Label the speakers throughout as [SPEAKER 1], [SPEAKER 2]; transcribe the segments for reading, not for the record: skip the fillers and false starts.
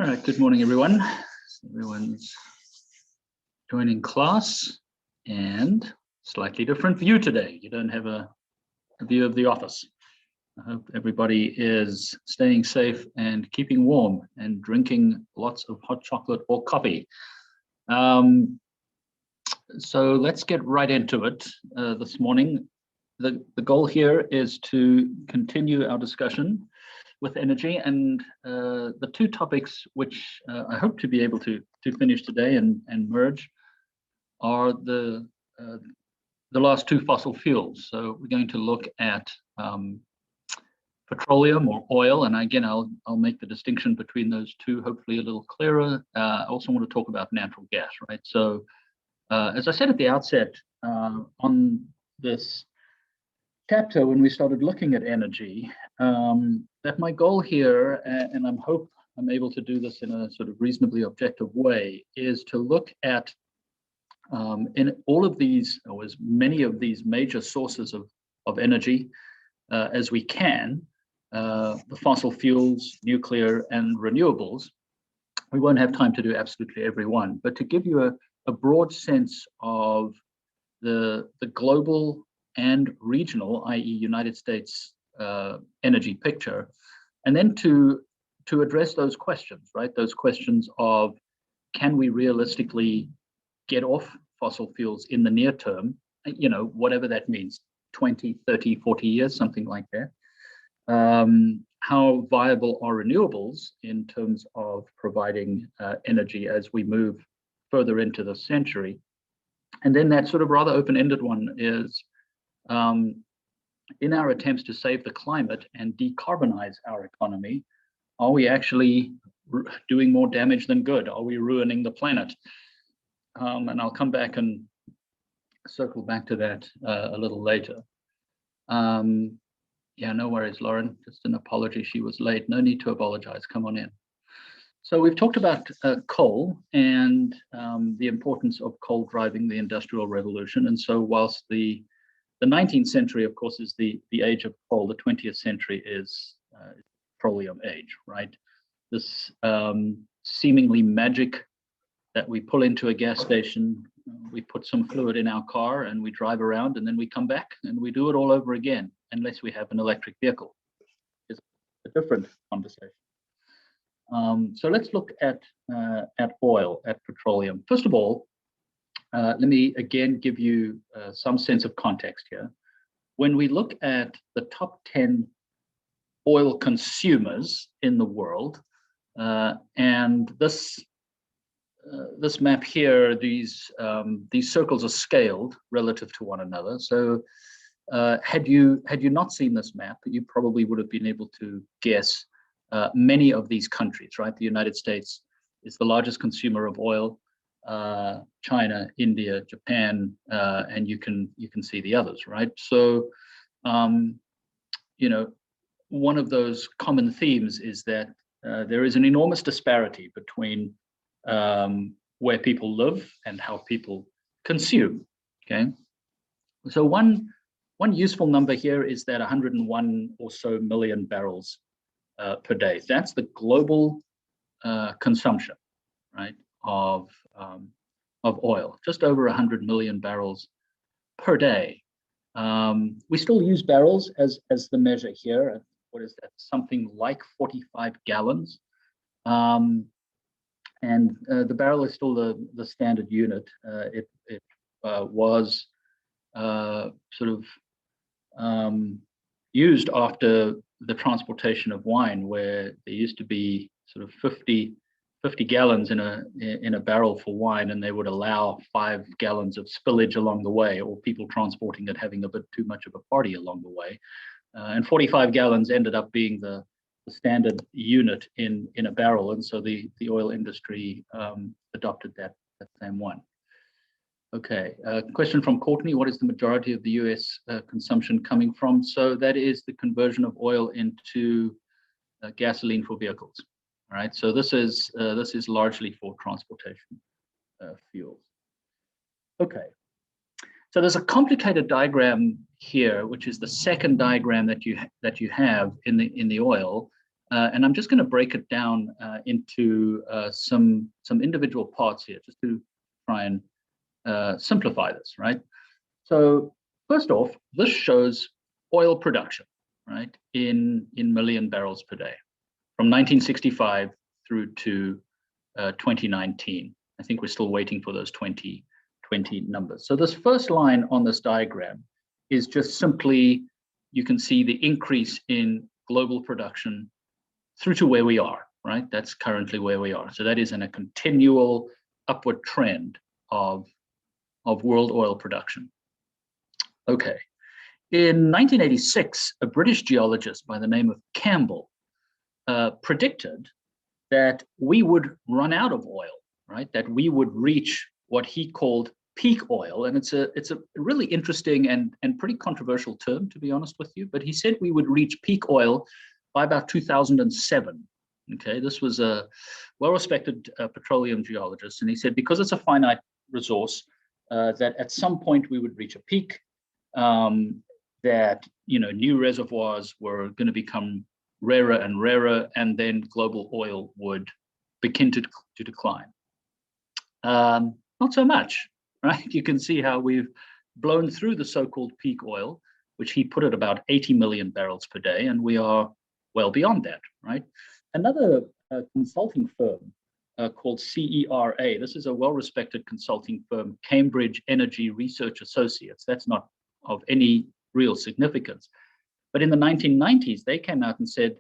[SPEAKER 1] All right, good morning, everyone. Everyone's joining class and slightly different view today. You don't have a view of the office. I hope everybody is staying safe and keeping warm and drinking lots of hot chocolate or coffee. So let's get right into it this morning. The goal here is to continue our discussion with energy, and the two topics which I hope to be able to finish today and merge are the last two fossil fuels. So we're going to look at petroleum or oil, and again I'll make the distinction between those two hopefully a little clearer. I also want to talk about natural gas, right? So as I said at the outset on this chapter when we started looking at energy, that my goal here, and I'm able to do this in a sort of reasonably objective way, is to look at in all of these, or as many of these major sources of energy as we can, the fossil fuels, nuclear, and renewables. We won't have time to do absolutely every one, but to give you a broad sense of the global and regional, i.e. United States energy picture, and then to address those questions, right? Those questions of, can we realistically get off fossil fuels in the near term, you know, whatever that means, 20, 30, 40 years, something like that. How viable are renewables in terms of providing energy as we move further into the century? And then that sort of rather open-ended one is, in our attempts to save the climate and decarbonize our economy, are we actually doing more damage than good? Are we ruining the planet? And I'll come back and circle back to that a little later. Yeah, no worries, Lauren. Just an apology. She was late. No need to apologize. Come on in. So we've talked about coal and the importance of coal driving the Industrial Revolution. And so whilst the 19th century, of course, is the age of coal, the 20th century is petroleum age, right? This seemingly magic that we pull into a gas station, we put some fluid in our car and we drive around, and then we come back and we do it all over again, unless we have an electric vehicle. It's a different conversation. So let's look at oil, at petroleum. First of all, let me again give you some sense of context here. When we look at the top 10 oil consumers in the world, and this map here, these circles are scaled relative to one another. So had you not seen this map, you probably would have been able to guess many of these countries, right? The United States is the largest consumer of oil. China, India, Japan, and you can see the others, right? So, you know, one of those common themes is that there is an enormous disparity between where people live and how people consume. Okay, so one useful number here is that 101 or so million barrels per day. That's the global consumption, right, of oil, just over 100 million barrels per day. We still use barrels as the measure here. What is that? Something like 45 gallons. And the barrel is still the standard unit. It was sort of used after the transportation of wine, where there used to be sort of 50 gallons in a barrel for wine, and they would allow 5 gallons of spillage along the way, or people transporting it having a bit too much of a party along the way. And 45 gallons ended up being the standard unit in a barrel, and so the oil industry adopted that same one. Okay, question from Courtney: what is the majority of the US consumption coming from? So that is the conversion of oil into gasoline for vehicles. All right, so this is largely for transportation fuels. Okay, so there's a complicated diagram here, which is the second diagram that you have in the oil. And I'm just going to break it down into some individual parts here, just to try and simplify this, right? So first off, this shows oil production, right, in million barrels per day from 1965 through to 2019. I think we're still waiting for those 2020 numbers. So this first line on this diagram is just simply, you can see the increase in global production through to where we are, right? That's currently where we are. So that is in a continual upward trend of world oil production. Okay. In 1986, a British geologist by the name of Campbell predicted that we would run out of oil, right? That we would reach what he called peak oil. And it's a really interesting and pretty controversial term, to be honest with you. But he said we would reach peak oil by about 2007. Okay, this was a well-respected petroleum geologist. And he said, because it's a finite resource, that at some point we would reach a peak, that, you know, new reservoirs were going to become rarer and rarer, and then global oil would begin to decline. Not so much, right? You can see how we've blown through the so-called peak oil, which he put at about 80 million barrels per day, and we are well beyond that, right? Another consulting firm called CERA, this is a well-respected consulting firm, Cambridge Energy Research Associates. That's not of any real significance. But in the 1990s, they came out and said,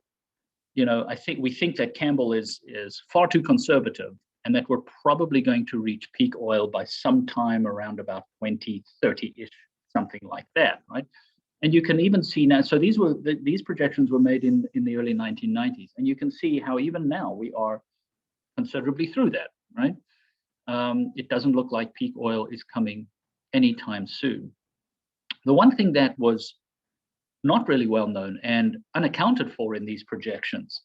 [SPEAKER 1] you know, we think that Campbell is far too conservative, and that we're probably going to reach peak oil by sometime around about 2030-ish, something like that, right? And you can even see now, so these projections were made in the early 1990s, and you can see how even now we are considerably through that, right? It doesn't look like peak oil is coming anytime soon. The one thing that was not really well known and unaccounted for in these projections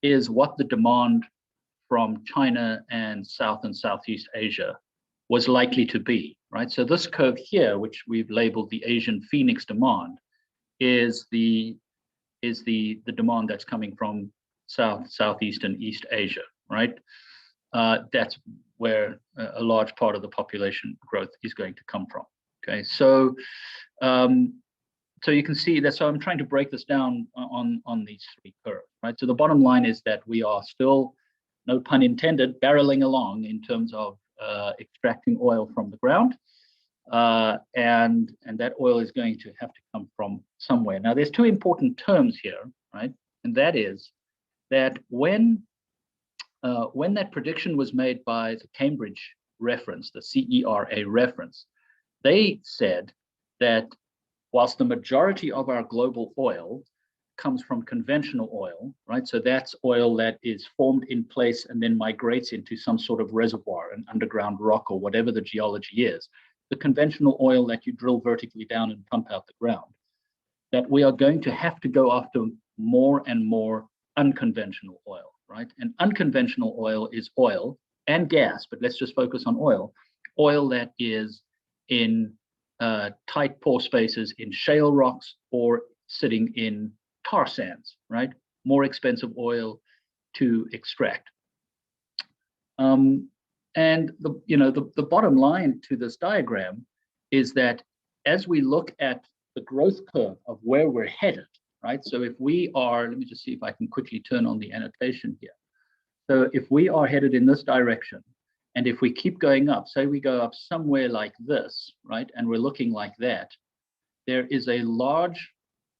[SPEAKER 1] is what the demand from China and South and Southeast Asia was likely to be, right? So this curve here, which we've labeled the Asian Phoenix demand, is the demand that's coming from Southeast and East Asia, right? That's where a large part of the population growth is going to come from. Okay, so so you can see that. So I'm trying to break this down on these three curves, right? So the bottom line is that we are still, no pun intended, barreling along in terms of extracting oil from the ground, and that oil is going to have to come from somewhere. Now, there's two important terms here, right? And that is that when that prediction was made by the Cambridge reference, the CERA reference, they said that whilst the majority of our global oil comes from conventional oil, right? So that's oil that is formed in place and then migrates into some sort of reservoir, an underground rock or whatever the geology is. The conventional oil that you drill vertically down and pump out the ground, that we are going to have to go after more and more unconventional oil, right? And unconventional oil is oil and gas, but let's just focus on oil that is in tight pore spaces in shale rocks or sitting in tar sands, right? More expensive oil to extract. And the bottom line to this diagram is that as we look at the growth curve of where we're headed, right? So if we are, let me just see if I can quickly turn on the annotation here. So if we are headed in this direction, and if we keep going up, say we go up somewhere like this, right? And we're looking like that, there is a large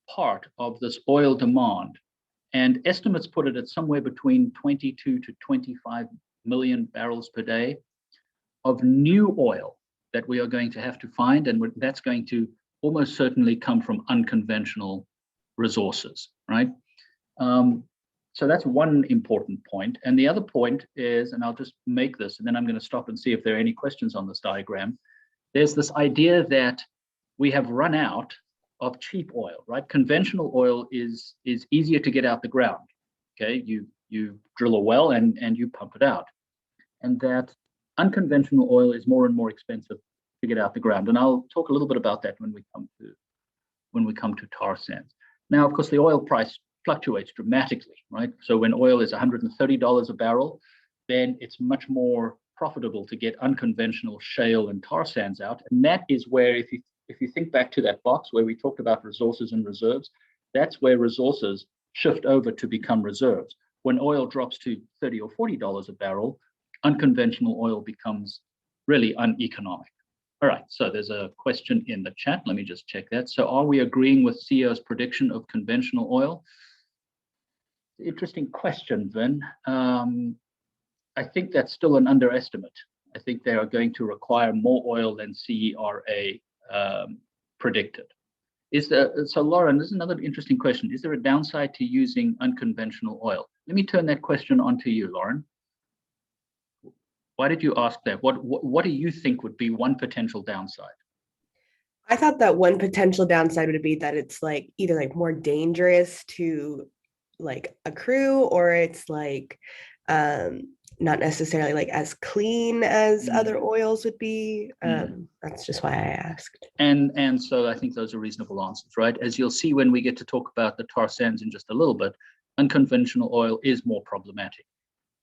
[SPEAKER 1] part of this oil demand, and estimates put it at somewhere between 22 to 25 million barrels per day of new oil that we are going to have to find, and that's going to almost certainly come from unconventional resources, right? So that's one important point. And the other point is, and I'll just make this, and then I'm going to stop and see if there are any questions on this diagram. There's this idea that we have run out of cheap oil, right? Conventional oil is easier to get out the ground. Okay, you drill a well and you pump it out, and that unconventional oil is more and more expensive to get out the ground. And I'll talk a little bit about that when we come to tar sands. Now, of course, the oil price fluctuates dramatically, right? So when oil is $130 a barrel, then it's much more profitable to get unconventional shale and tar sands out. And that is where, if you think back to that box where we talked about resources and reserves, that's where resources shift over to become reserves. When oil drops to $30 or $40 a barrel, unconventional oil becomes really uneconomic. All right, so there's a question in the chat. Let me just check that. So are we agreeing with CEO's prediction of conventional oil? Interesting question, Vin. I think that's still an underestimate. I think they are going to require more oil than CERA predicted. So Lauren, this is another interesting question. Is there a downside to using unconventional oil? Let me turn that question on to you, Lauren. Why did you ask that? What do you think would be one potential downside?
[SPEAKER 2] I thought that one potential downside would be that it's like either like more dangerous to like accrue, or it's like not necessarily like as clean as other oils would be. That's just why I asked.
[SPEAKER 1] And so I think those are reasonable answers, right? As you'll see when we get to talk about the tar sands in just a little bit, unconventional oil is more problematic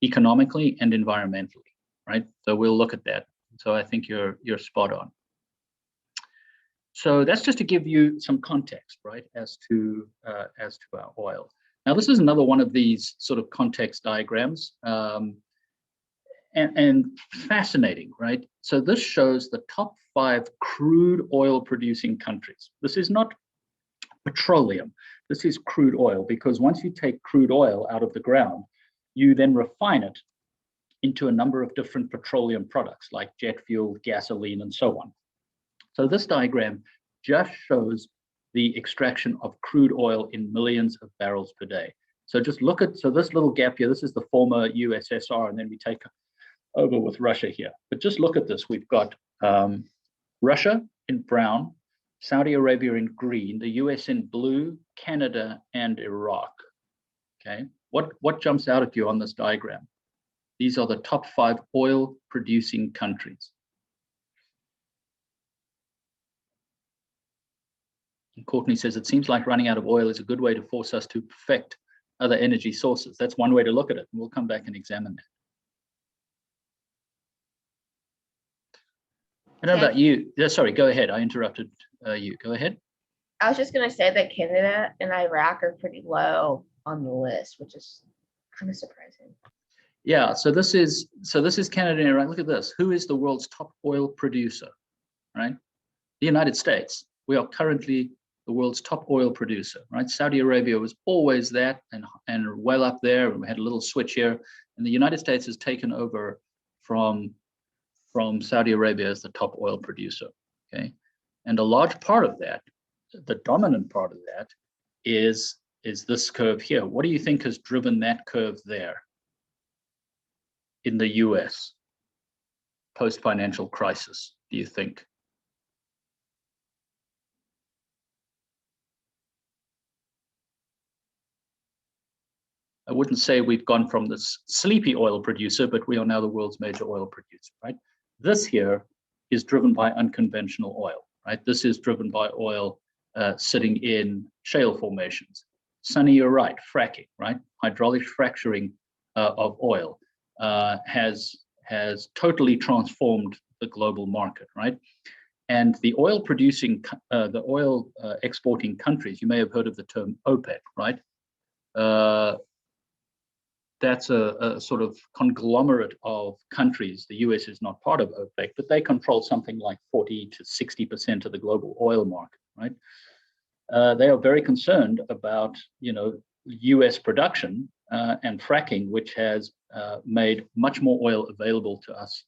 [SPEAKER 1] economically and environmentally, right? So we'll look at that. So I think you're spot on. So that's just to give you some context, right, as to our oil. Now, this is another one of these sort of context diagrams, and fascinating, right? So this shows the top 5 crude oil producing countries. This is not petroleum. This is crude oil, because once you take crude oil out of the ground, you then refine it into a number of different petroleum products like jet fuel, gasoline, and so on. So this diagram just shows the extraction of crude oil in millions of barrels per day. So just look at, so this little gap here, this is the former USSR, and then we take over with Russia here. But just look at this. We've got Russia in brown, Saudi Arabia in green, the US in blue, Canada, and Iraq. Okay, what jumps out at you on this diagram? These are the top 5 oil producing countries. And Courtney says, it seems like running out of oil is a good way to force us to perfect other energy sources. That's one way to look at it, and we'll come back and examine that. I don't know about you. Sorry, go ahead. I interrupted you. Go ahead.
[SPEAKER 3] I was just going to say that Canada and Iraq are pretty low on the list, which is kind of surprising.
[SPEAKER 1] Yeah, so this is Canada and Iraq. Look at this. Who is the world's top oil producer? Right? The United States. We are currently the world's top oil producer, right? Saudi Arabia was always that and well up there, and we had a little switch here, and the United States has taken over from Saudi Arabia as the top oil producer, okay? And a large part of that, the dominant part of that, is this curve here. What do you think has driven that curve there in the US post-financial crisis, do you think? I wouldn't say we've gone from this sleepy oil producer, but we are now the world's major oil producer, right? This here is driven by unconventional oil, right? This is driven by oil sitting in shale formations. Sonny, you're right, fracking, right? Hydraulic fracturing of oil has totally transformed the global market, right? And the oil producing, the oil exporting countries, you may have heard of the term OPEC, right? That's a sort of conglomerate of countries. The US is not part of OPEC, but they control something like 40 to 60% of the global oil market, right? They are very concerned about, US production and fracking, which has made much more oil available to us,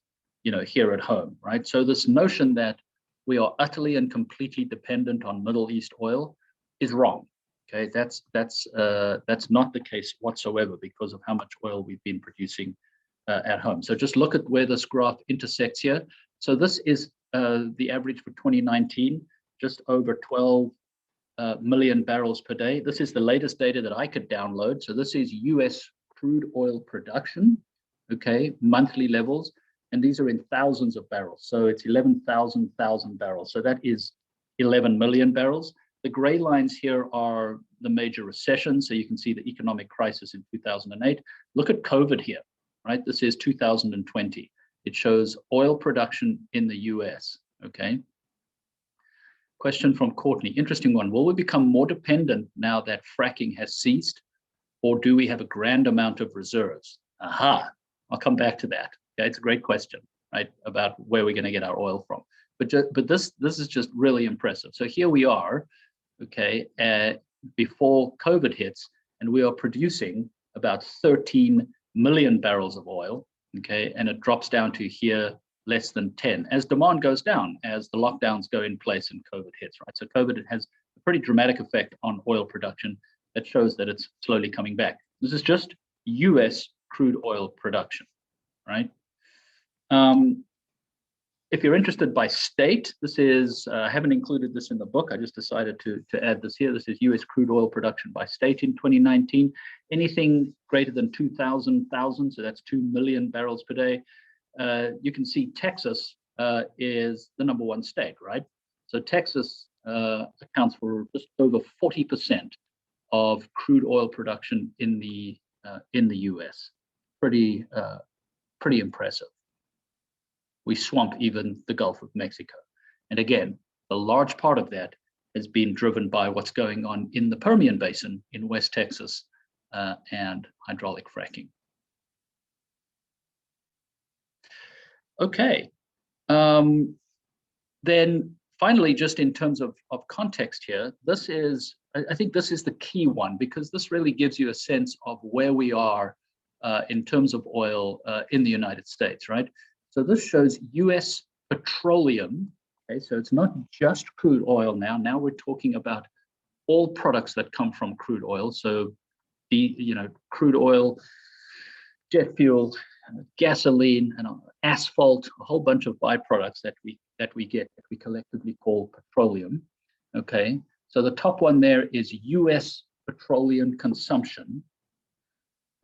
[SPEAKER 1] here at home, right? So this notion that we are utterly and completely dependent on Middle East oil is wrong. Okay, that's not the case whatsoever because of how much oil we've been producing at home. So just look at where this graph intersects here. So this is the average for 2019, just over 12 million barrels per day. This is the latest data that I could download. So this is US crude oil production, okay, monthly levels, and these are in thousands of barrels. So it's 11,000 barrels. So that is 11 million barrels. The gray lines here are the major recession. So you can see the economic crisis in 2008. Look at COVID here, right? This is 2020. It shows oil production in the US, okay? Question from Courtney, interesting one. Will we become more dependent now that fracking has ceased, or do we have a grand amount of reserves? Aha, I'll come back to that. Okay, it's a great question, right? About where we're going to get our oil from. But this is just really impressive. So here we are, okay, before COVID hits, and we are producing about 13 million barrels of oil, okay, and it drops down to here less than 10 as demand goes down, as the lockdowns go in place and COVID hits, right? So COVID has a pretty dramatic effect on oil production that shows that it's slowly coming back. This is just US crude oil production, right? If you're interested by state, this is, I haven't included this in the book. I just decided to add this here. This is US crude oil production by state in 2019. Anything greater than 2,000, so that's 2 million barrels per day. You can see Texas is the #1 state, right? So Texas accounts for just over 40% of crude oil production in the US. Pretty impressive. We swamp even the Gulf of Mexico. And again, a large part of that has been driven by what's going on in the Permian Basin in West Texas and hydraulic fracking. Okay, then finally, just in terms of context here, this is, I think this is the key one, because this really gives you a sense of where we are in terms of oil in the United States, right? So this shows US petroleum, okay? So it's not just crude oil now. Now we're talking about all products that come from crude oil. So crude oil, jet fuel, gasoline, and asphalt, a whole bunch of byproducts that we get, that we collectively call petroleum. Okay, so the top one there is US petroleum consumption.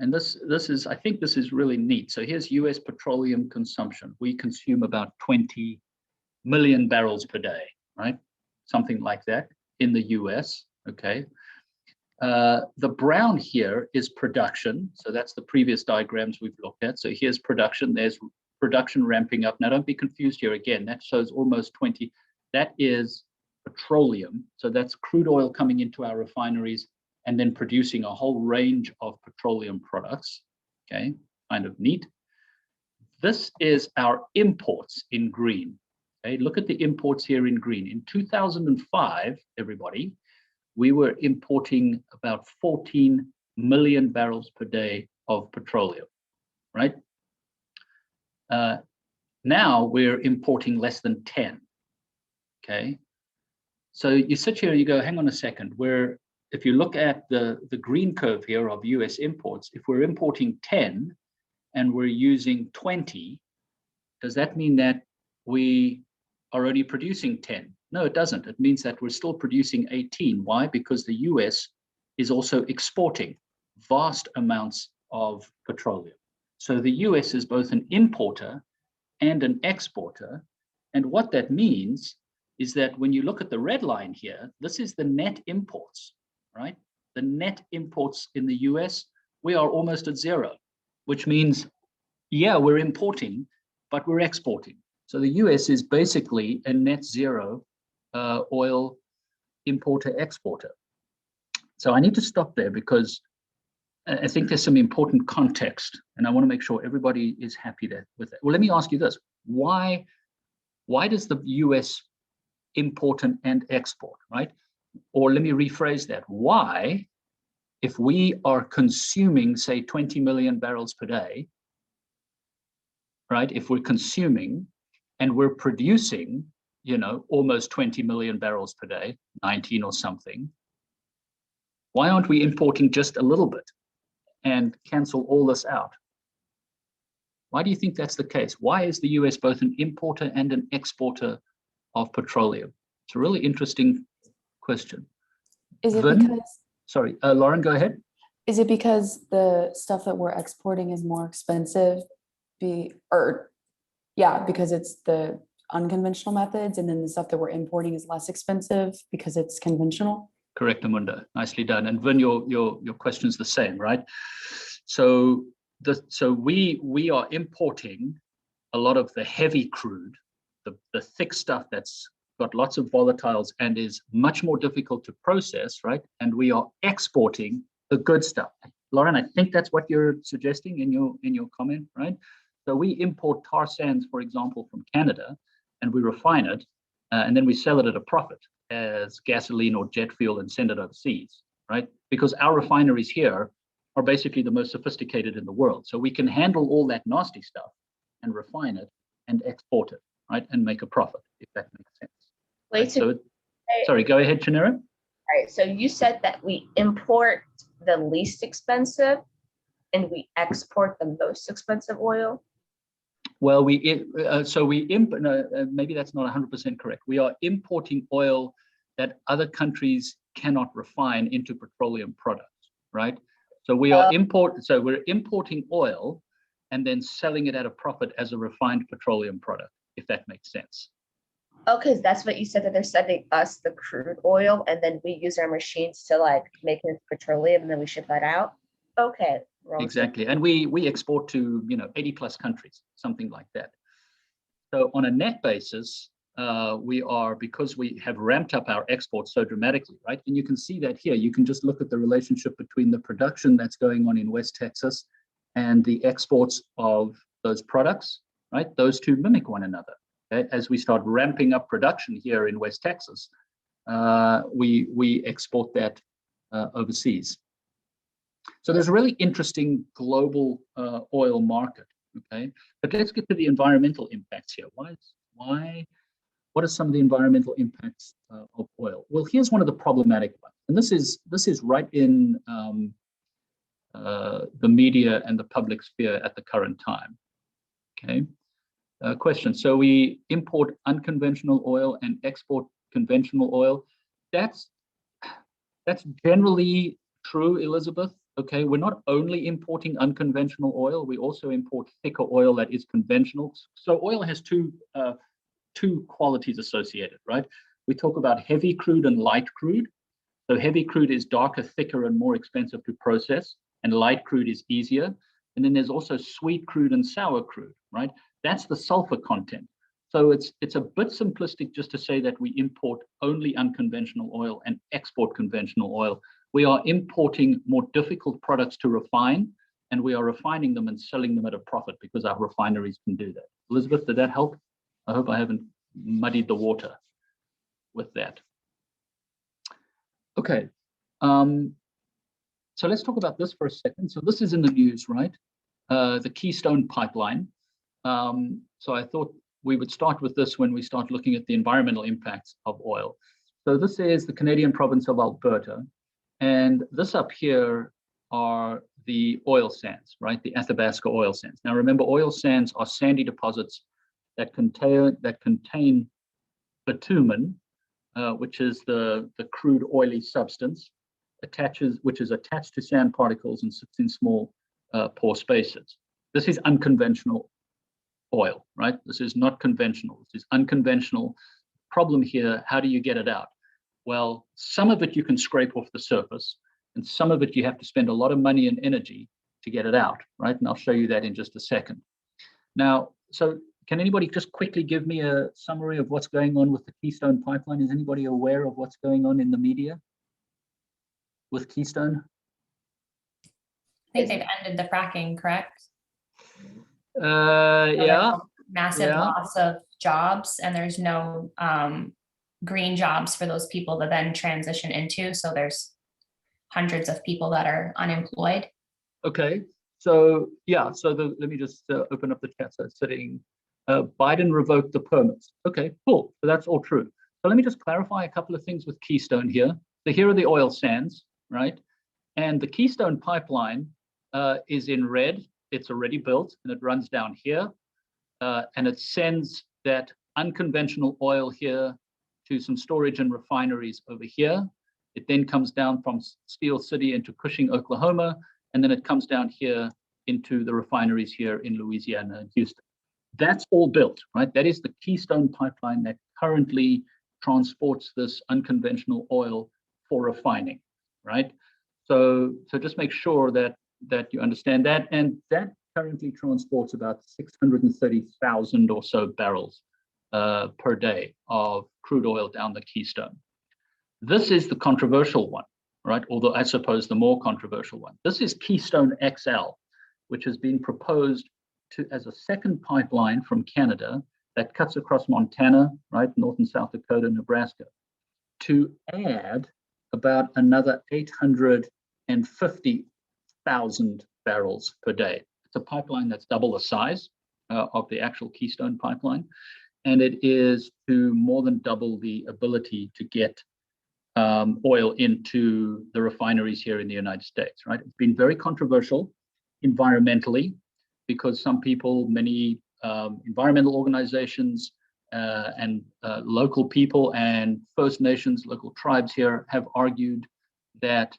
[SPEAKER 1] And this is, I think this is really neat. So here's US petroleum consumption. We consume about 20 million barrels per day, right? Something like that in the US, okay? The brown here is production. So that's the previous diagrams we've looked at. So here's production, there's production ramping up. Now don't be confused here again, that shows almost 20. That is petroleum. So that's crude oil coming into our refineries and then producing a whole range of petroleum products, okay? Kind of neat. This is our imports in green, okay? Look at the imports here in green. In 2005, everybody, we were importing about 14 million barrels per day of petroleum, right? Now we're importing less than 10, okay? So you sit here, you go, hang on a second, if you look at the green curve here of US imports, if we're importing 10 and we're using 20, does that mean that we are only producing 10? No, it doesn't. It means that we're still producing 18. Why? Because the US is also exporting vast amounts of petroleum. So the US is both an importer and an exporter. And what that means is that when you look at the red line here, this is the net imports, right? The net imports in the US, we are almost at zero, which means, yeah, we're importing, but we're exporting. So the US is basically a net zero oil importer exporter. So I need to stop there because I think there's some important context and I want to make sure everybody is happy with that. Well, let me ask you this. Why does the US import and export, right? Or let me rephrase that. Why, if we are consuming, say, 20 million barrels per day, right? If we're consuming and we're producing, almost 20 million barrels per day, 19 or something, why aren't we importing just a little bit and cancel all this out? Why do you think that's the case? Why is the US both an importer and an exporter of petroleum? It's a really interesting question.
[SPEAKER 4] Is it
[SPEAKER 1] Vin?
[SPEAKER 4] because?
[SPEAKER 1] Sorry, Lauren, go ahead.
[SPEAKER 4] Is it because the stuff that we're exporting is more expensive? Because it's the unconventional methods, and then the stuff that we're importing is less expensive because it's conventional?
[SPEAKER 1] Correct, Amunda. Nicely done. And Vin, your question is the same, right? So we are importing a lot of the heavy crude, the thick stuff that's got lots of volatiles and is much more difficult to process, right? And we are exporting the good stuff. Lauren, I think that's what you're suggesting in your comment, right? So we import tar sands, for example, from Canada, and we refine it, and then we sell it at a profit as gasoline or jet fuel and send it overseas, right? Because our refineries here are basically the most sophisticated in the world. So we can handle all that nasty stuff and refine it and export it, right? And make a profit, if that makes sense.
[SPEAKER 3] Wait,
[SPEAKER 1] Right? So, sorry, go ahead, Chinera.
[SPEAKER 3] all right, so you said that we import the least expensive and we export the most expensive oil?
[SPEAKER 1] Well, maybe that's not 100% correct. We are importing oil that other countries cannot refine into petroleum products, right? So we're importing oil and then selling it at a profit as a refined petroleum product, if that makes sense.
[SPEAKER 3] Oh, because that's what you said, that they're sending us the crude oil and then we use our machines to like make it petroleum and then we ship that out. Okay.
[SPEAKER 1] Exactly. And we export to 80 plus countries, something like that. So on a net basis, because we have ramped up our exports so dramatically, right? And you can see that here. You can just look at the relationship between the production that's going on in West Texas and the exports of those products, right? Those two mimic one another. Okay? As we start ramping up production here in West Texas, we export that overseas. So there's a really interesting global oil market, okay? But let's get to the environmental impacts here. What are some of the environmental impacts of oil? Well, here's one of the problematic ones, and this is right in the media and the public sphere at the current time, okay? Question, so we import unconventional oil and export conventional oil. That's generally true, Elizabeth. Okay, we're not only importing unconventional oil, we also import thicker oil that is conventional. So oil has two qualities associated, right? We talk about heavy crude and light crude. So heavy crude is darker, thicker, and more expensive to process, and light crude is easier. And then there's also sweet crude and sour crude, right? That's the sulfur content. So it's a bit simplistic just to say that we import only unconventional oil and export conventional oil. We are importing more difficult products to refine, and we are refining them and selling them at a profit because our refineries can do that. Elizabeth, did that help? I hope I haven't muddied the water with that. Okay, so let's talk about this for a second. So this is in the news, right? The Keystone Pipeline. So I thought we would start with this when we start looking at the environmental impacts of oil. So this is the Canadian province of Alberta. And this up here are the oil sands, right? The Athabasca oil sands. Now remember, oil sands are sandy deposits that contain bitumen, which is the crude oily substance, which is attached to sand particles and sits in small pore spaces. This is unconventional oil, right? This is not conventional. This is unconventional. Problem here, how do you get it out? Well, some of it you can scrape off the surface, and some of it you have to spend a lot of money and energy to get it out, right? And I'll show you that in just a second. Now, so can anybody just quickly give me a summary of what's going on with the Keystone Pipeline? Is anybody aware of what's going on in the media with Keystone?
[SPEAKER 5] I think they've ended the fracking, correct?
[SPEAKER 1] Yeah.
[SPEAKER 5] Massive loss of jobs, and there's no green jobs for those people to then transition into. So there's hundreds of people that are unemployed. Okay.
[SPEAKER 1] So yeah, so let me just open up the chat. So it's sitting, Biden revoked the permits. Okay, cool. So that's all true. So let me just clarify a couple of things with Keystone here. So here are the oil sands, right? And the Keystone Pipeline is in red. It's already built and it runs down here. And it sends that unconventional oil here to some storage and refineries over here. It then comes down from Steel City into Cushing, Oklahoma, and then it comes down here into the refineries here in Louisiana and Houston. That's all built, right? That is the Keystone Pipeline that currently transports this unconventional oil for refining, right? So just make sure that you understand that, and that currently transports about 630,000 or so barrels per day of crude oil down the Keystone. This is the controversial one, right? Although I suppose the more controversial one. This is Keystone XL, which has been proposed as a second pipeline from Canada that cuts across Montana, right, North and South Dakota, Nebraska, to add about another 850,000 barrels per day. It's a pipeline that's double the size of the actual Keystone pipeline, and it is to more than double the ability to get oil into the refineries here in the United States, right? It's been very controversial environmentally because some people, many environmental organizations and local people and First Nations, local tribes here have argued that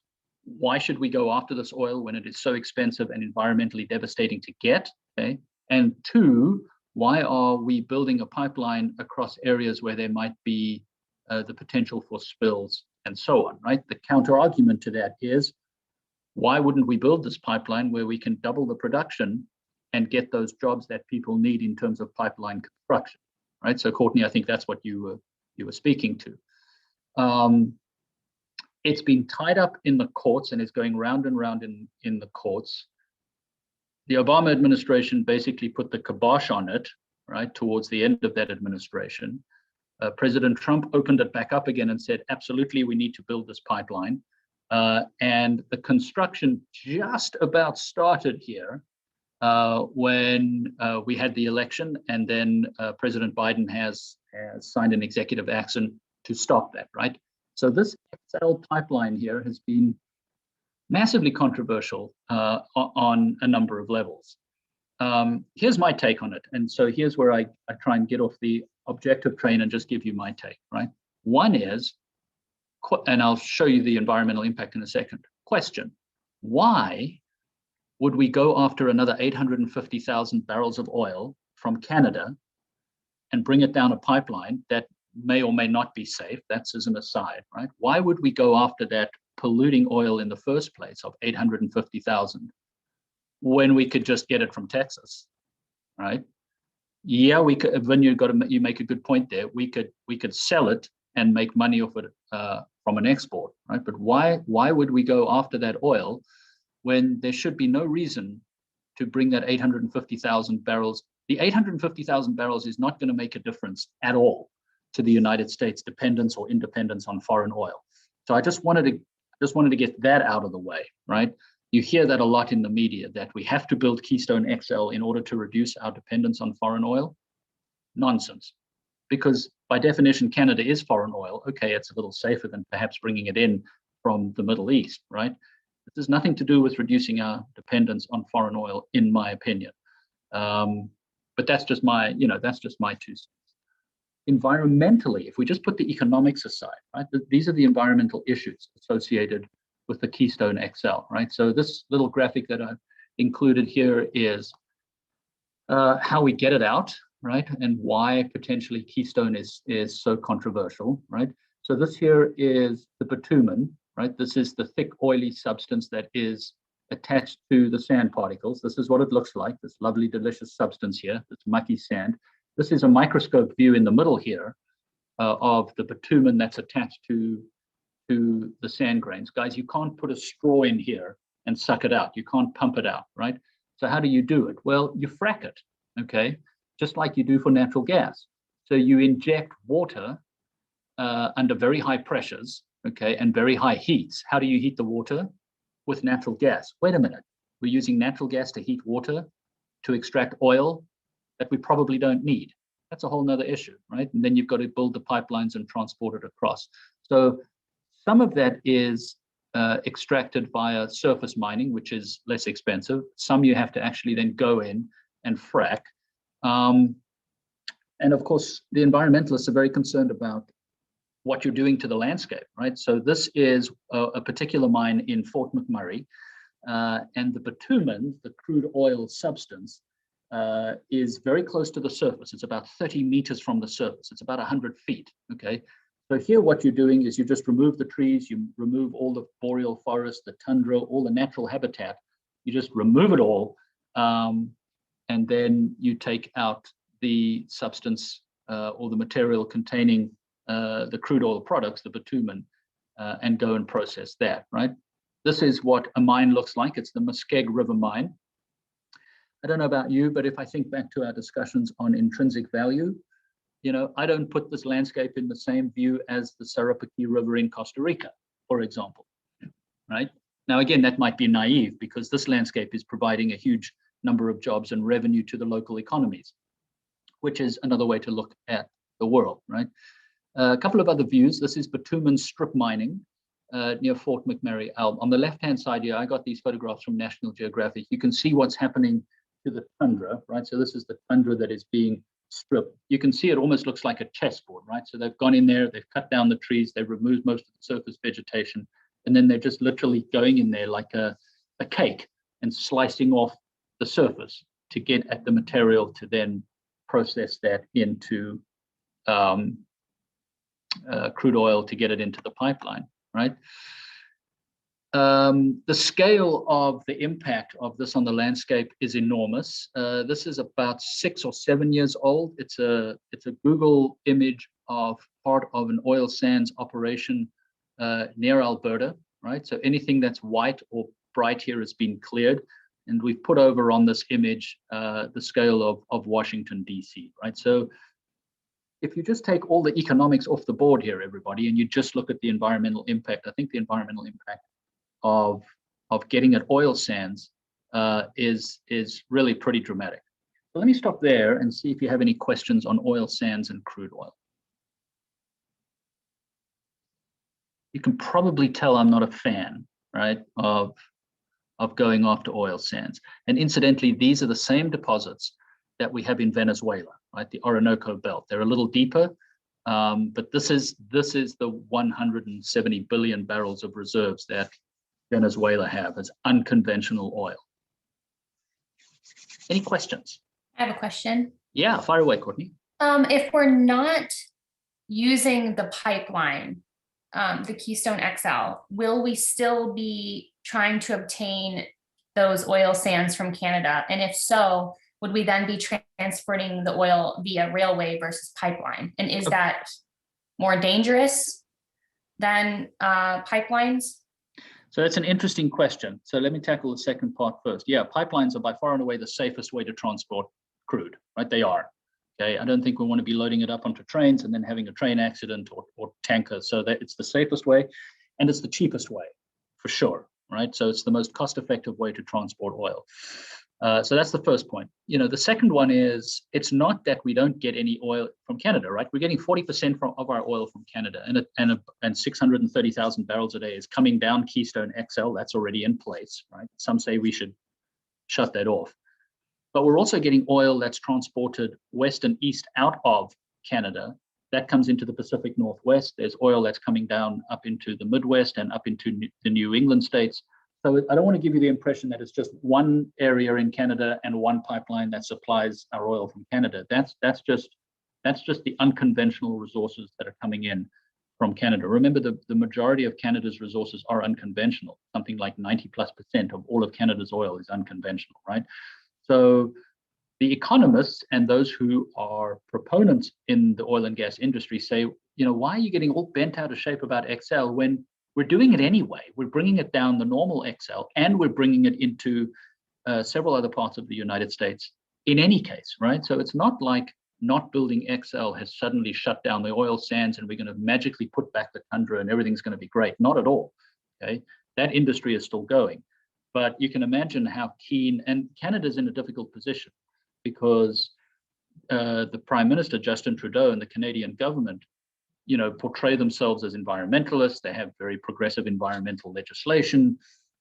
[SPEAKER 1] why should we go after this oil when it is so expensive and environmentally devastating to get, okay? And two, why are we building a pipeline across areas where there might be the potential for spills and so on, right? The counter argument to that is, why wouldn't we build this pipeline where we can double the production and get those jobs that people need in terms of pipeline construction, right? So Courtney, I think that's what you were speaking to. It's been tied up in the courts and is going round and round in the courts. The Obama administration basically put the kibosh on it, right, towards the end of that administration. President Trump opened it back up again and said, absolutely, we need to build this pipeline. And the construction just about started here when we had the election, and then President Biden has signed an executive action to stop that, right? So this XL pipeline here has been massively controversial on a number of levels. Here's my take on it. And so here's where I try and get off the objective train and just give you my take, right? One is, and I'll show you the environmental impact in a second. Question, why would we go after another 850,000 barrels of oil from Canada and bring it down a pipeline that may or may not be safe? That's as an aside, right? Why would we go after that polluting oil in the first place of 850,000 when we could just get it from Texas, right? Yeah, we could. When you make a good point there. We could sell it and make money off it from an export, right? But why would we go after that oil when there should be no reason to bring that 850,000 barrels? The 850,000 barrels is not going to make a difference at all to the United States dependence or independence on foreign oil. So I just wanted to get that out of the way, right? You hear that a lot in the media, that we have to build Keystone XL in order to reduce our dependence on foreign oil. Nonsense, because by definition, Canada is foreign oil. Okay, it's a little safer than perhaps bringing it in from the Middle East, right? This has nothing to do with reducing our dependence on foreign oil, in my opinion. But that's just my, that's just my 2 cents. Environmentally, if we just put the economics aside, right? These are the environmental issues associated with the Keystone XL, right? So this little graphic that I've included here is how we get it out, right? And why potentially Keystone is so controversial, right? So this here is the bitumen, right? This is the thick, oily substance that is attached to the sand particles. This is what it looks like, this lovely, delicious substance here, this mucky sand. This is a microscope view in the middle here of the bitumen that's attached to the sand grains. Guys, you can't put a straw in here and suck it out. You can't pump it out, right? So how do you do it? Well, you frack it, okay? Just like you do for natural gas. So you inject water under very high pressures, okay, and very high heats. How do you heat the water? With natural gas. Wait a minute, we're using natural gas to heat water to extract oil that we probably don't need. That's a whole nother issue, right? And then you've got to build the pipelines and transport it across. So some of that is extracted via surface mining, which is less expensive. Some you have to actually then go in and frack. And of course, the environmentalists are very concerned about what you're doing to the landscape, right? So this is a particular mine in Fort McMurray, and the bitumen, the crude oil substance, is very close to the surface. It's about 30 meters from the surface. It's about 100 feet, okay? So here what you're doing is you just remove the trees, you remove all the boreal forest, the tundra, all the natural habitat, you just remove it all, and then you take out the substance or the material containing the crude oil products, the bitumen, and go and process that, right? This is what a mine looks like. It's the Muskeg River mine. I don't know about you, but if I think back to our discussions on intrinsic value, I don't put this landscape in the same view as the Sarapiquí River in Costa Rica, for example, right? Now, again, that might be naive because this landscape is providing a huge number of jobs and revenue to the local economies, which is another way to look at the world, right? A couple of other views. This is bitumen strip mining near Fort McMurray Alb. On the left-hand side here, I got these photographs from National Geographic. You can see what's happening to the tundra, right? So this is the tundra that is being stripped. You can see it almost looks like a chessboard, right? So they've gone in there, they've cut down the trees, they've removed most of the surface vegetation, and then they're just literally going in there like a cake and slicing off the surface to get at the material to then process that into crude oil to get it into the pipeline, right? The scale of the impact of this on the landscape is enormous. This is about 6 or 7 years old. It's a Google image of part of an oil sands operation near Alberta, right? So anything that's white or bright here has been cleared. And we've put over on this image the scale of Washington, D.C., right? So if you just take all the economics off the board here, everybody, and you just look at the environmental impact, I think the environmental impact of getting at oil sands is really pretty dramatic. So let me stop there and see if you have any questions on oil sands and crude oil. You can probably tell I'm not a fan, right, of going after oil sands. And incidentally, these are the same deposits that we have in Venezuela, right? The Orinoco Belt. They're a little deeper, but this is the 170 billion barrels of reserves that Venezuela have as unconventional oil. Any questions?
[SPEAKER 5] I have a question.
[SPEAKER 1] Yeah, fire away, Courtney.
[SPEAKER 5] If we're not using the pipeline, the Keystone XL, will we still be trying to obtain those oil sands from Canada? And if so, would we then be transporting the oil via railway versus pipeline? And is that more dangerous than pipelines?
[SPEAKER 1] So that's an interesting question. So let me tackle the second part first. Yeah, pipelines are by far and away the safest way to transport crude, right? They are. Okay, I don't think we want to be loading it up onto trains and then having a train accident or tankers. So that it's the safest way, and it's the cheapest way, for sure, right? So it's the most cost-effective way to transport oil. So that's the first point. The second one is it's not that we don't get any oil from Canada, right? We're getting 40% of our oil from Canada, and 630,000 barrels a day is coming down Keystone XL. That's already in place, right? Some say we should shut that off. But we're also getting oil that's transported west and east out of Canada. That comes into the Pacific Northwest. There's oil that's coming down up into the Midwest and up into the New England states. So I don't want to give you the impression that it's just one area in Canada and one pipeline that supplies our oil from Canada. That's just the unconventional resources that are coming in from Canada. Remember, the majority of Canada's resources are unconventional. Something like 90+% of all of Canada's oil is unconventional, right? So the economists and those who are proponents in the oil and gas industry say, why are you getting all bent out of shape about XL when we're doing it anyway? We're bringing it down the normal XL, and we're bringing it into several other parts of the United States in any case, right? So it's not like not building XL has suddenly shut down the oil sands and we're going to magically put back the tundra and everything's going to be great. Not at all, okay? That industry is still going. But you can imagine how keen, and Canada's in a difficult position because the Prime Minister, Justin Trudeau, and the Canadian government, portray themselves as environmentalists. They have very progressive environmental legislation.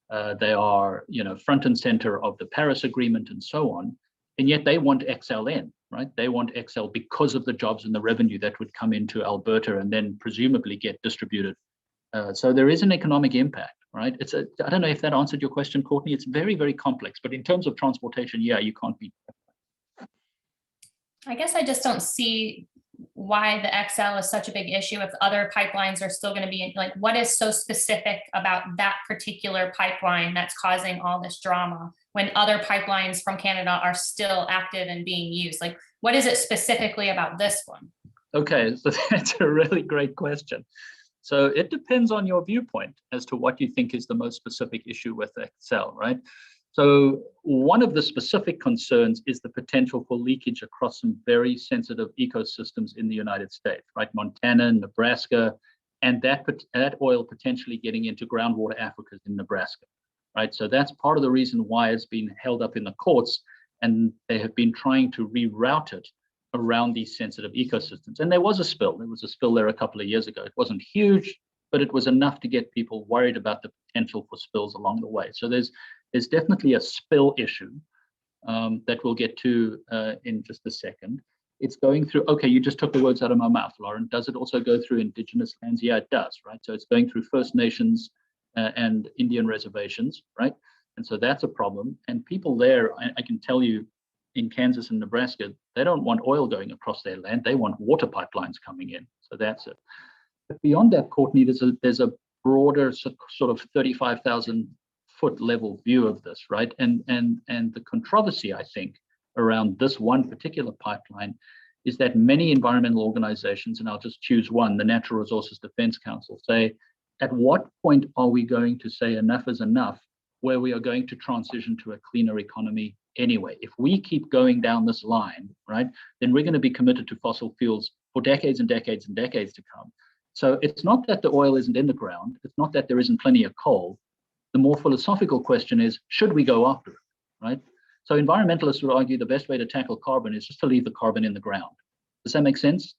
[SPEAKER 1] They are, front and center of the Paris Agreement and so on. And yet they want XL in, right? They want XL because of the jobs and the revenue that would come into Alberta and then presumably get distributed. So there is an economic impact, right? I don't know if that answered your question, Courtney. It's very, very complex. But in terms of transportation, yeah, you can't beat that.
[SPEAKER 5] I guess I just don't see why the XL is such a big issue if other pipelines are still going to be like, what is so specific about that particular pipeline that's causing all this drama when other pipelines from Canada are still active and being used? Like, what is it specifically about this one?
[SPEAKER 1] Okay, so that's a really great question. So it depends on your viewpoint as to what you think is the most specific issue with XL, right? So one of the specific concerns is the potential for leakage across some very sensitive ecosystems in the United States, right? Montana, Nebraska, and that oil potentially getting into groundwater aquifers in Nebraska, right? So that's part of the reason why it's been held up in the courts, and they have been trying to reroute it around these sensitive ecosystems. And there was a spill. There was a spill there a couple of years ago. It wasn't huge, but it was enough to get people worried about the potential for spills along the way. So there's definitely a spill issue that we'll get to in just a second. It's going through, okay, you just took the words out of my mouth, Lauren. Does it also go through indigenous lands? Yeah, it does, right? So it's going through First Nations and Indian reservations, right? And so that's a problem. And people there, I can tell you, in Kansas and Nebraska, they don't want oil going across their land. They want water pipelines coming in. So that's it. But beyond that, Courtney, there's a broader sort of 35,000 foot level view of this, right? And the controversy, I think, around this one particular pipeline is that many environmental organizations, and I'll just choose one, the Natural Resources Defense Council, say, at what point are we going to say enough is enough, where we are going to transition to a cleaner economy anyway? If we keep going down this line, right, then we're going to be committed to fossil fuels for decades and decades and decades to come. So it's not that the oil isn't in the ground. It's not that there isn't plenty of coal. The more philosophical question is, should we go after it, right? So environmentalists would argue the best way to tackle carbon is just to leave the carbon in the ground. Does that make sense?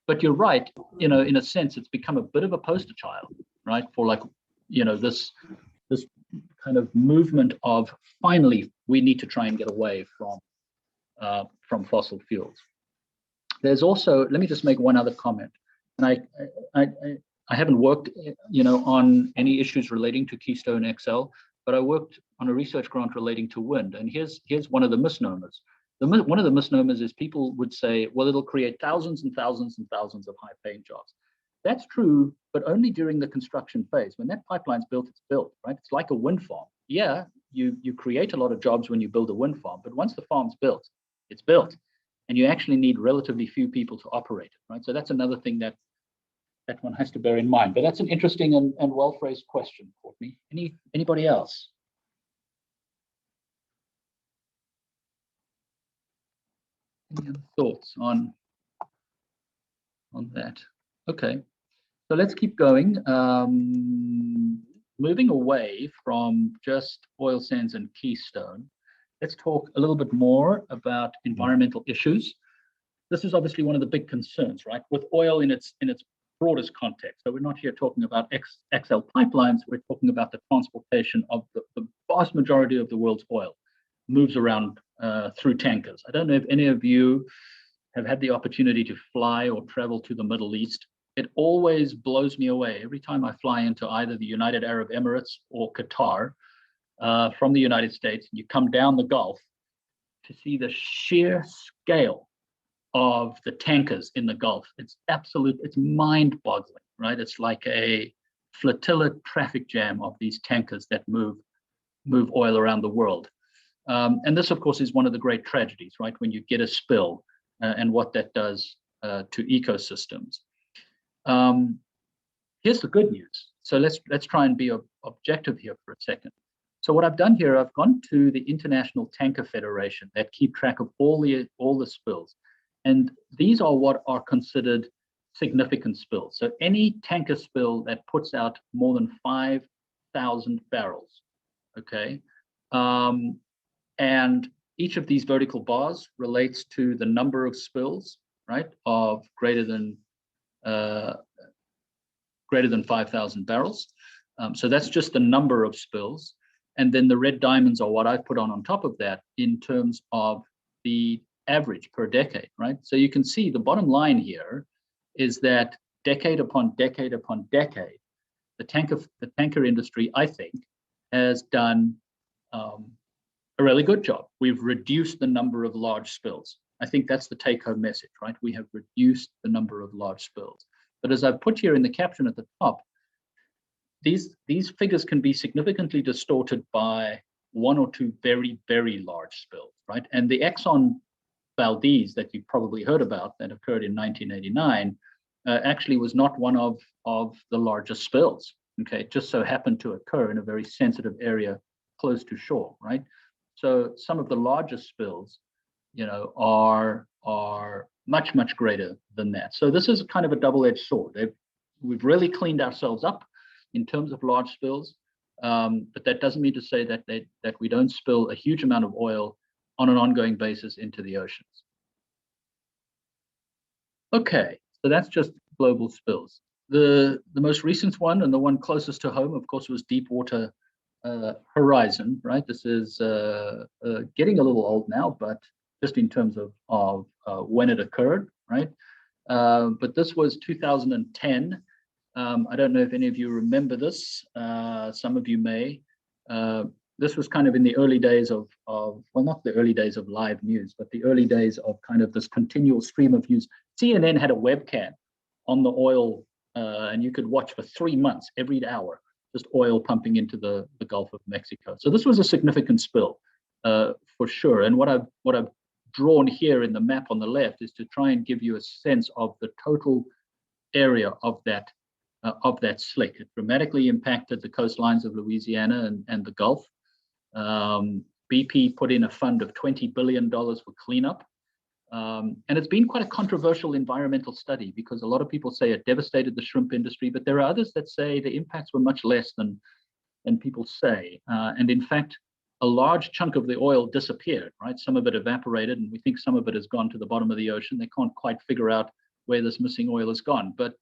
[SPEAKER 1] But you're right, you know, in a sense, it's become a bit of a poster child, right, for like, you know, this kind of movement of finally we need to try and get away from fossil fuels. There's also, let me just make one other comment, and I haven't worked, you know, on any issues relating to Keystone XL, but I worked on a research grant relating to wind, and here's one of the misnomers. One of the misnomers is people would say, well, it'll create thousands and thousands and thousands of high-paying jobs. That's true, but only during the construction phase. When that pipeline's built, it's built, right? It's like a wind farm. Yeah, you create a lot of jobs when you build a wind farm, but once the farm's built, it's built. And you actually need relatively few people to operate it, right? So that's another thing that one has to bear in mind. But that's an interesting and well-phrased question, Courtney. Anybody else? Any other thoughts on that? Okay. So let's keep going. Moving away from just oil sands and Keystone, let's talk a little bit more about environmental issues. This is obviously one of the big concerns, right? With oil in its broadest context. So we're not here talking about XL pipelines. We're talking about the transportation of the vast majority of the world's oil moves around through tankers. I don't know if any of you have had the opportunity to fly or travel to the Middle East. It always blows me away every time I fly into either the United Arab Emirates or Qatar from the United States. You come down the Gulf to see the sheer scale of the tankers in the Gulf. It's mind-boggling, right? It's like a flotilla traffic jam of these tankers that move oil around the world. And this, of course, is one of the great tragedies, right? When you get a spill and what that does to ecosystems. Here's the good news. So let's try and be objective here for a second. So what I've done here, I've gone to the International Tanker Federation that keep track of all the spills. And these are what are considered significant spills. So any tanker spill that puts out more than 5,000 barrels, okay? And each of these vertical bars relates to the number of spills, right, of greater than 5,000 barrels. So that's just the number of spills. And then the red diamonds are what I've put on top of that in terms of the average per decade, right? So you can see the bottom line here is that decade upon decade upon decade, the tanker industry, I think, has done a really good job. We've reduced the number of large spills. I think that's the take-home message, right? We have reduced the number of large spills. But as I've put here in the caption at the top, these figures can be significantly distorted by one or two very, very large spills, right? And the Exxon Valdez that you've probably heard about that occurred in 1989 actually was not one of the largest spills. Okay, it just so happened to occur in a very sensitive area close to shore, right? So some of the largest spills, you know, are much, much greater than that. So this is kind of a double-edged sword. We've really cleaned ourselves up in terms of large spills, but that doesn't mean to say that we don't spill a huge amount of oil on an ongoing basis into the oceans. Okay, so that's just global spills. The most recent one, and the one closest to home, of course, was Deepwater Horizon, right? This is getting a little old now, but just in terms of when it occurred, right? But this was 2010. I don't know if any of you remember this. Some of you may. This was kind of in the early days of well, not the early days of live news, but the early days of kind of this continual stream of news. CNN had a webcam on the oil, and you could watch for 3 months every hour, just oil pumping into the Gulf of Mexico. So this was a significant spill, for sure. And what I've drawn here in the map on the left is to try and give you a sense of the total area of that slick. It dramatically impacted the coastlines of Louisiana and the Gulf. BP put in a fund of $20 billion for cleanup. And it's been quite a controversial environmental study because a lot of people say it devastated the shrimp industry, but there are others that say the impacts were much less than people say. And in fact, a large chunk of the oil disappeared, right? Some of it evaporated, and we think some of it has gone to the bottom of the ocean. They can't quite figure out where this missing oil has gone. But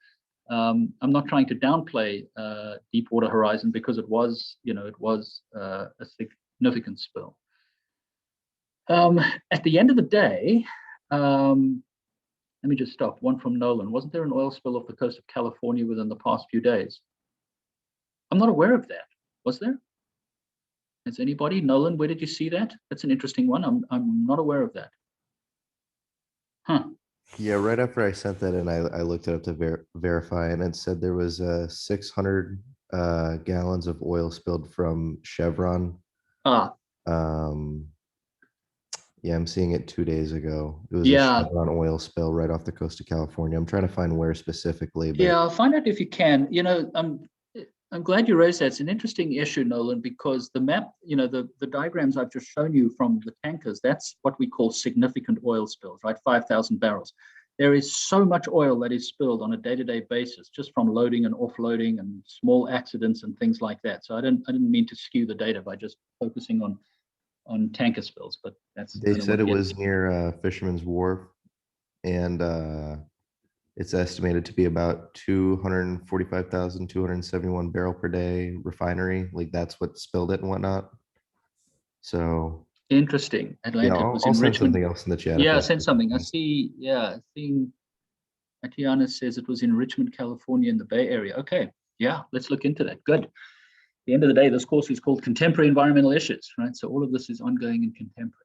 [SPEAKER 1] I'm not trying to downplay Deepwater Horizon because it was a significant spill. At the end of the day, let me just stop. One from Nolan. Wasn't there an oil spill off the coast of California within the past few days? I'm not aware of that. Was there? Has anybody? Nolan, where did you see that? That's an interesting one. I'm not aware of that. Huh.
[SPEAKER 6] Yeah, right after I sent that in, I looked it up to verify, and it said there was 600 gallons of oil spilled from Chevron.
[SPEAKER 1] Ah.
[SPEAKER 6] Yeah, I'm seeing it 2 days ago. It was
[SPEAKER 1] Yeah.
[SPEAKER 6] a Chevron oil spill right off the coast of California. I'm trying to find where specifically. But
[SPEAKER 1] Yeah, find out if you can. You know, I'm glad you raised that. It's an interesting issue, Nolan, because the map, you know, the diagrams I've just shown you from the tankers, that's what we call significant oil spills, right? 5,000 barrels. There is so much oil that is spilled on a day-to-day basis, just from loading and offloading and small accidents and things like that. So I didn't mean to skew the data by just focusing on tanker spills, but that's.
[SPEAKER 6] they said it was near Fisherman's Wharf, and it's estimated to be about 245,271 barrel per day refinery. Like that's what spilled it and whatnot. So
[SPEAKER 1] interesting. Atlanta
[SPEAKER 6] yeah,
[SPEAKER 1] was
[SPEAKER 6] I'll
[SPEAKER 1] in
[SPEAKER 6] send
[SPEAKER 1] Richmond.
[SPEAKER 6] something else in the chat.
[SPEAKER 1] Yeah, send something. I see. Yeah, seeing Atiana says it was in Richmond, California, in the Bay Area. Okay, yeah, let's look into that. Good. At the end of the day, this course is called Contemporary Environmental Issues, right? So all of this is ongoing and contemporary.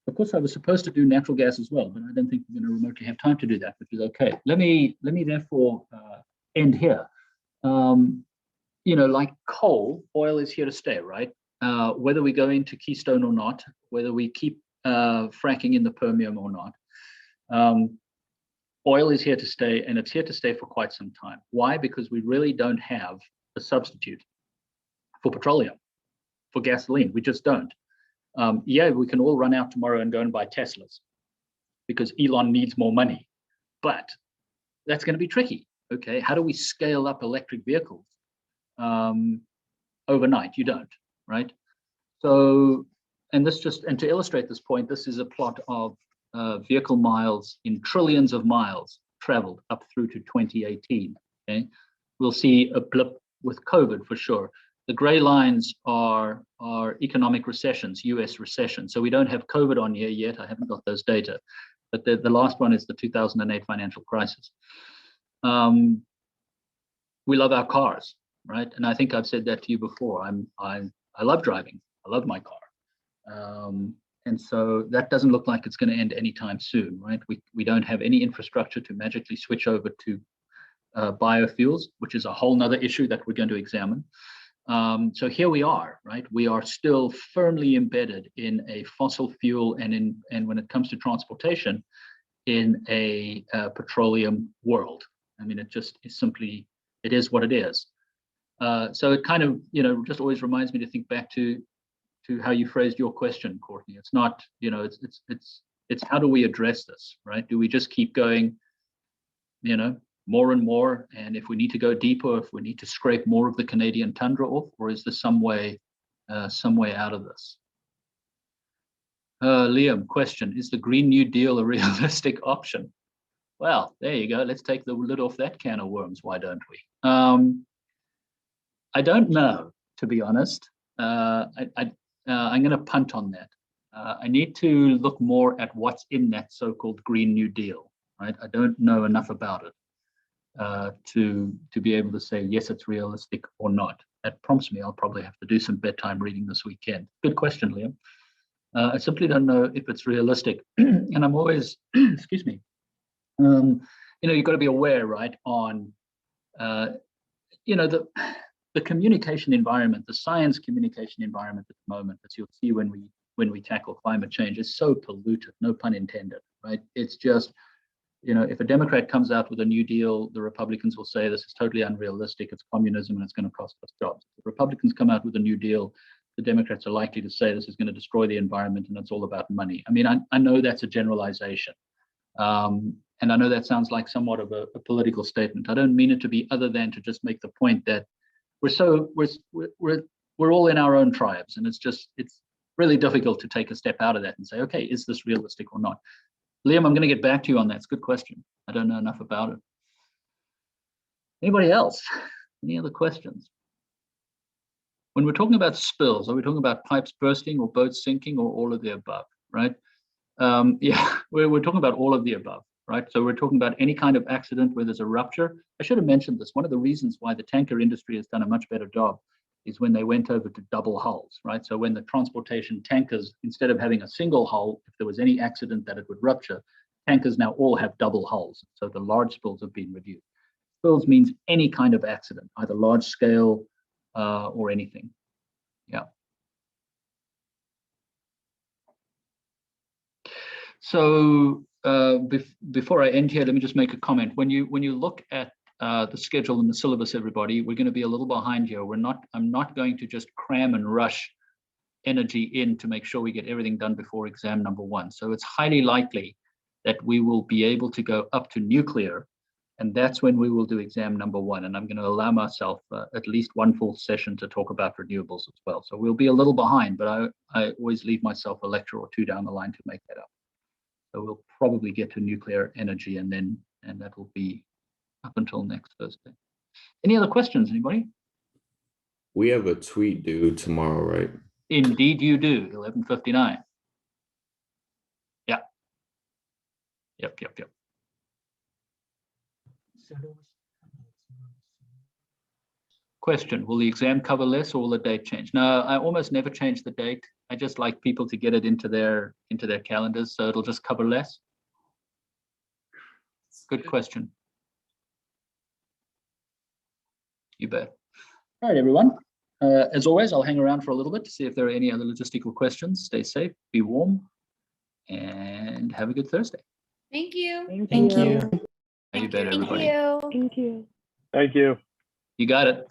[SPEAKER 1] Of course, I was supposed to do natural gas as well, but I don't think we're going to remotely have time to do that, which is okay. Let me therefore end here. You know, like coal, oil is here to stay, right? Whether we go into Keystone or not, whether we keep fracking in the Permian or not, oil is here to stay, and it's here to stay for quite some time. Why? Because we really don't have a substitute for petroleum, for gasoline. We just don't. Yeah, we can all run out tomorrow and go and buy Teslas because Elon needs more money, but that's going to be tricky. Okay, how do we scale up electric vehicles overnight? You don't, right? So, and to illustrate this point, this is a plot of vehicle miles in trillions of miles traveled up through to 2018. Okay, we'll see a blip with COVID for sure. The gray lines are economic recessions, US recession. So we don't have COVID on here yet. I haven't got those data. But the last one is the 2008 financial crisis. We love our cars, right? And I think I've said that to you before. I love driving. I love my car. And so that doesn't look like it's going to end anytime soon, right? We don't have any infrastructure to magically switch over to biofuels, which is a whole nother issue that we're going to examine. So here we are, right? We are still firmly embedded in a fossil fuel and when it comes to transportation, in a petroleum world. I mean, it just is simply, it is what it is. So it kind of, just always reminds me to think back to how you phrased your question, Courtney. It's not, it's how do we address this, right? Do we just keep going, more and more? And if we need to go deeper, if we need to scrape more of the Canadian tundra off, or is there some way out of this? Liam, question, is the Green New Deal a realistic option? Well, there you go. Let's take the lid off that can of worms. Why don't we? I don't know, to be honest. I'm going to punt on that. I need to look more at what's in that so-called Green New Deal, right? I don't know enough about it to be able to say, yes, it's realistic or not. That prompts me, I'll probably have to do some bedtime reading this weekend. Good question, Liam. I simply don't know if it's realistic. And I'm always, excuse me, you've got to be aware, right, on, the communication environment, the science communication environment at the moment, as you'll see when we tackle climate change, is so polluted, no pun intended, right? It's just, if a Democrat comes out with a New Deal, the Republicans will say this is totally unrealistic, it's communism and it's going to cost us jobs. If Republicans come out with a New Deal, the Democrats are likely to say this is going to destroy the environment and it's all about money. I mean, I know that's a generalization. And I know that sounds like somewhat of a political statement. I don't mean it to be other than to just make the point that we're all in our own tribes, and it's really difficult to take a step out of that and say, okay, is this realistic or not? Liam, I'm going to get back to you on that. It's a good question. I don't know enough about it. Anybody else? Any other questions? When we're talking about spills, are we talking about pipes bursting or boats sinking or all of the above, right? Yeah, we're talking about all of the above, right? So we're talking about any kind of accident where there's a rupture. I should have mentioned this. One of the reasons why the tanker industry has done a much better job is when they went over to double hulls, right? So when the transportation tankers, instead of having a single hull, if there was any accident that it would rupture, tankers now all have double hulls. So the large spills have been reduced. Spills means any kind of accident, either large scale or anything. Yeah. So before I end here, let me just make a comment. When you look at the schedule and the syllabus, everybody, we're going to be a little behind here. I'm not going to just cram and rush energy in to make sure we get everything done before exam number 1. So it's highly likely that we will be able to go up to nuclear, and that's when we will do exam number 1. And I'm going to allow myself at least one full session to talk about renewables as well. So we'll be a little behind, but I always leave myself a lecture or 2 down the line to make that up. So we'll probably get to nuclear energy, and that will be up until next Thursday. Any other questions, anybody?
[SPEAKER 7] We have a tweet due tomorrow, right?
[SPEAKER 1] Indeed you do, 11:59. Yeah. Yep. Question, will the exam cover less or will the date change? No, I almost never change the date. I just like people to get it into their calendars, so it'll just cover less. Good question. You bet. All right, everyone. As always, I'll hang around for a little bit to see if there are any other logistical questions. Stay safe, be warm, and have a good Thursday.
[SPEAKER 5] Thank you.
[SPEAKER 4] Thank you.
[SPEAKER 1] You bet, everybody.
[SPEAKER 2] Thank you.
[SPEAKER 8] Thank you.
[SPEAKER 1] You got it.